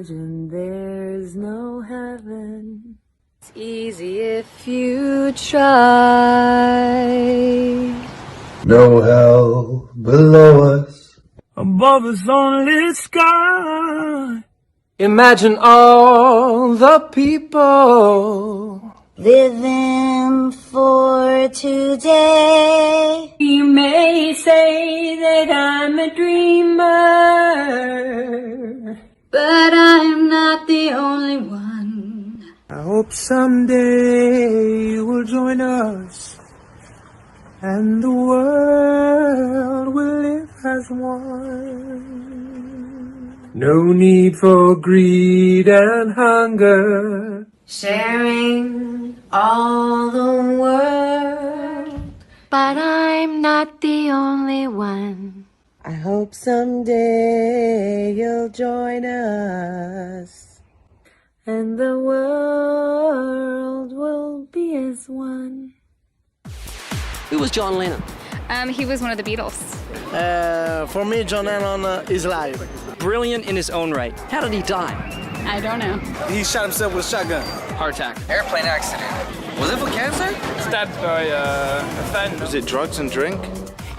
imagine there's no heaven. It's easy if you try. No hell below us. Above us only sky. Imagine all the people Living for today. You may say that I'm a dreamer, but I'm not the only one. I hope someday you will join us, and the world will live as one. No need for greed and hunger. Sharing all the world, but I'm not the only one. I hope someday you'll join us, and the world will be as one. Who was John Lennon? He was one of the Beatles. For me, John Lennon is alive. Brilliant in his own right. How did he die? I don't know. He shot himself with a shotgun. Heart attack. Airplane accident. Was it for cancer? Stabbed by a fan. Was it drugs and drink?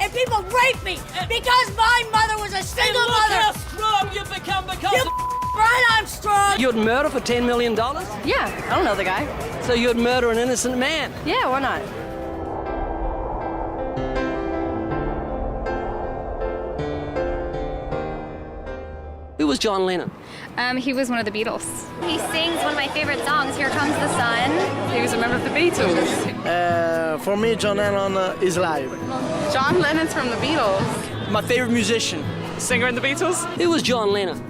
And people rape me because my mother was a single mother. Look how strong you've become because You right, I'm strong. You'd murder for $10 million? Yeah, I don't know the guy. So you'd murder an innocent man? Yeah, why not? Who was John Lennon? He was one of the Beatles. He sings one of my favorite songs, Here Comes the Sun. He was a member of the Beatles. For me, John Lennon is alive. John Lennon's from the Beatles. My favorite musician. Singer in the Beatles? Who was John Lennon?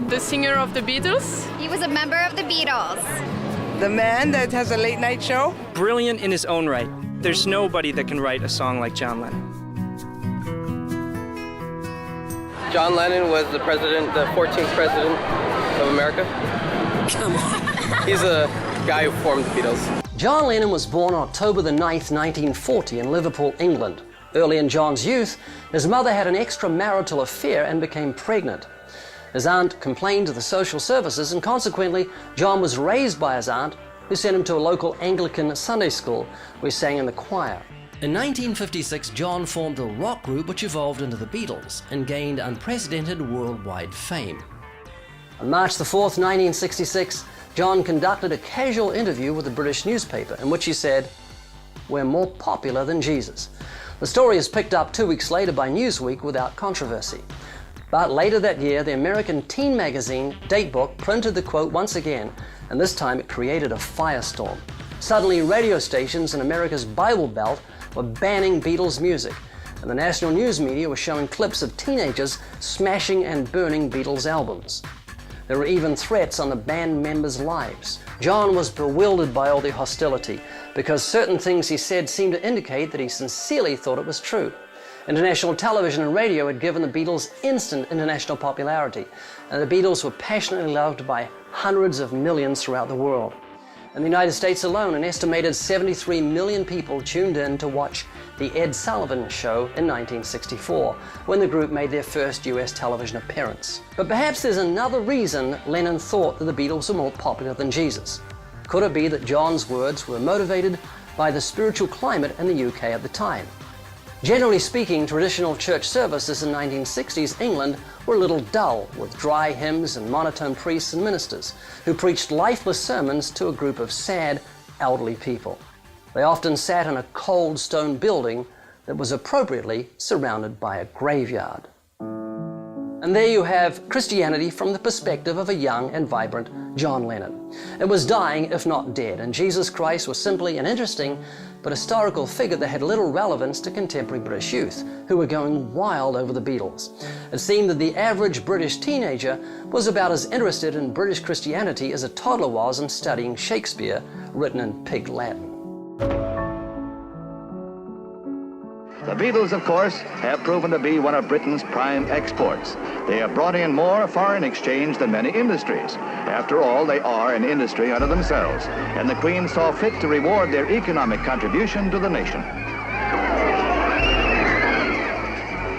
The singer of the Beatles? He was a member of the Beatles. The man that has a late night show? Brilliant in his own right. There's nobody that can write a song like John Lennon. John Lennon was the 14th president of America. Come on. He's a guy who formed the Beatles. John Lennon was born on October the 9th, 1940 in Liverpool, England. Early in John's youth, his mother had an extramarital affair and became pregnant. His aunt complained to the social services, and consequently, John was raised by his aunt, who sent him to a local Anglican Sunday school where he sang in the choir. In 1956, John formed a rock group which evolved into the Beatles and gained unprecedented worldwide fame. On March the 4th, 1966, John conducted a casual interview with a British newspaper in which he said, "We're more popular than Jesus." The story is picked up 2 weeks later by Newsweek without controversy. But later that year, the American teen magazine Datebook printed the quote once again, and this time it created a firestorm. Suddenly, radio stations in America's Bible Belt were banning Beatles music, and the national news media were showing clips of teenagers smashing and burning Beatles albums. There were even threats on the band members' lives. John was bewildered by all the hostility because certain things he said seemed to indicate that he sincerely thought it was true. International television and radio had given the Beatles instant international popularity, and the Beatles were passionately loved by hundreds of millions throughout the world. In the United States alone, an estimated 73 million people tuned in to watch The Ed Sullivan Show in 1964, when the group made their first US television appearance. But perhaps there's another reason Lennon thought that the Beatles were more popular than Jesus. Could it be that John's words were motivated by the spiritual climate in the UK at the time? Generally speaking, traditional church services in 1960s England were a little dull, with dry hymns and monotone priests and ministers who preached lifeless sermons to a group of sad, elderly people. They often sat in a cold stone building that was appropriately surrounded by a graveyard. And there you have Christianity from the perspective of a young and vibrant John Lennon. It was dying, if not dead, and Jesus Christ was simply an interesting but historical figure that had little relevance to contemporary British youth, who were going wild over the Beatles. It seemed that the average British teenager was about as interested in British Christianity as a toddler was in studying Shakespeare, written in pig Latin. The Beatles, of course, have proven to be one of Britain's prime exports. They have brought in more foreign exchange than many industries. After all, they are an industry unto themselves, and the Queen saw fit to reward their economic contribution to the nation.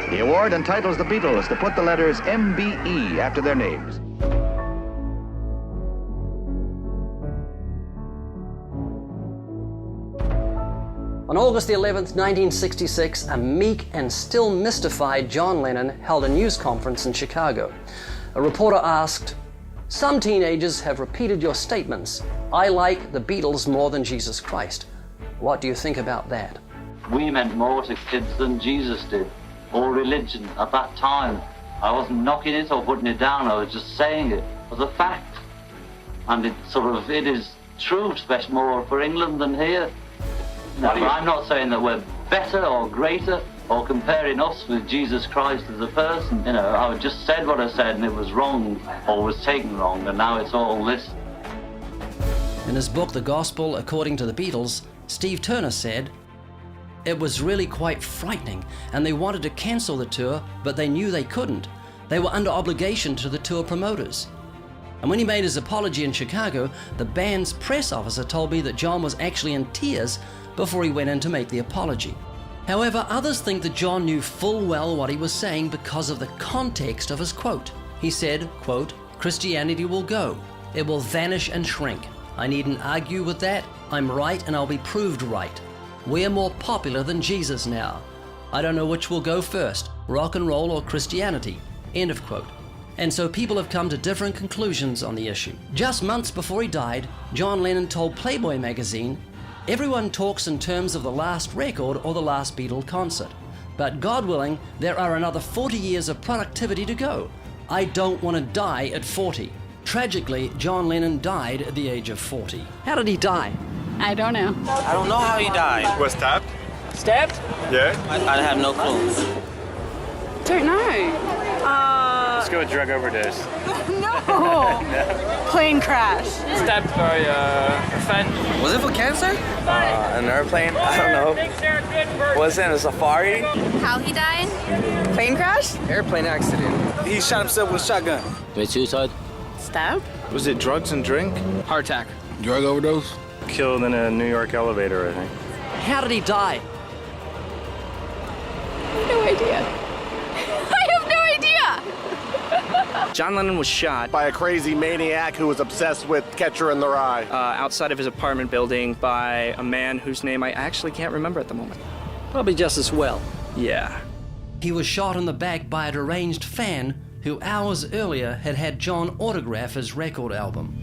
The award entitles the Beatles to put the letters MBE after their names. On August the 11th, 1966, a meek and still mystified John Lennon held a news conference in Chicago. A reporter asked, "Some teenagers have repeated your statements. I like the Beatles more than Jesus Christ. What do you think about that?" We meant more to kids than Jesus did, or religion at that time. I wasn't knocking it or putting it down, I was just saying it as a fact. And it is true, especially more for England than here. No, I'm not saying that we're better or greater or comparing us with Jesus Christ as a person. You know, I just said what I said and it was wrong or was taken wrong, and now it's all this. In his book, The Gospel According to the Beatles, Steve Turner said, "It was really quite frightening, and they wanted to cancel the tour, but they knew they couldn't. They were under obligation to the tour promoters." And when he made his apology in Chicago, the band's press officer told me that John was actually in tears before he went in to make the apology. However, others think that John knew full well what he was saying because of the context of his quote. He said, quote, "Christianity will go. It will vanish and shrink. I needn't argue with that. I'm right and I'll be proved right. We're more popular than Jesus now. I don't know which will go first, rock and roll or Christianity." End of quote. And so people have come to different conclusions on the issue. Just months before he died, John Lennon told Playboy magazine, "Everyone talks in terms of the last record or the last Beatle concert. But God willing, there are another 40 years of productivity to go. I don't want to die at 40. Tragically, John Lennon died at the age of 40. How did he die? I don't know. I don't know how he died. Was stabbed? Stabbed? Yeah. I have no clue. Don't know. Let's go with drug overdose. No. Plane crash. Stabbed by a friend. Was it for cancer? An airplane? I don't know. Was it a safari? How he died? Plane crash? Airplane accident. He shot himself with a shotgun. By suicide? Stab? Was it drugs and drink? Heart attack. Drug overdose? Killed in a New York elevator, I think. How did he die? No idea. I have no idea. John Lennon was shot By a crazy maniac who was obsessed with Catcher in the Rye. outside of his apartment building by a man whose name I actually can't remember at the moment. Probably just as well. Yeah. He was shot in the back by a deranged fan who hours earlier had John autograph his record album.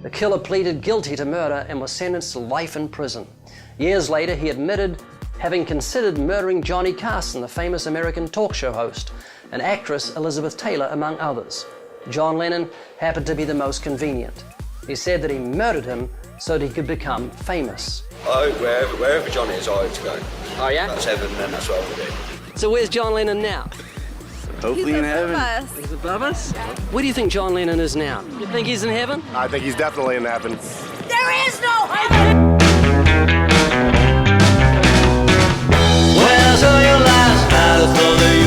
The killer pleaded guilty to murder and was sentenced to life in prison. Years later, he admitted having considered murdering Johnny Carson, the famous American talk show host, and actress Elizabeth Taylor, among others. John Lennon happened to be the most convenient. He said that he murdered him so that he could become famous. I hope wherever John is, I hope to go. Oh yeah? That's heaven, and that's what I will do. So where's John Lennon now? Hopefully in heaven. He's above us? Where do you think John Lennon is now? You think he's in heaven? I think he's definitely in heaven. There is no heaven! Where's all your last night?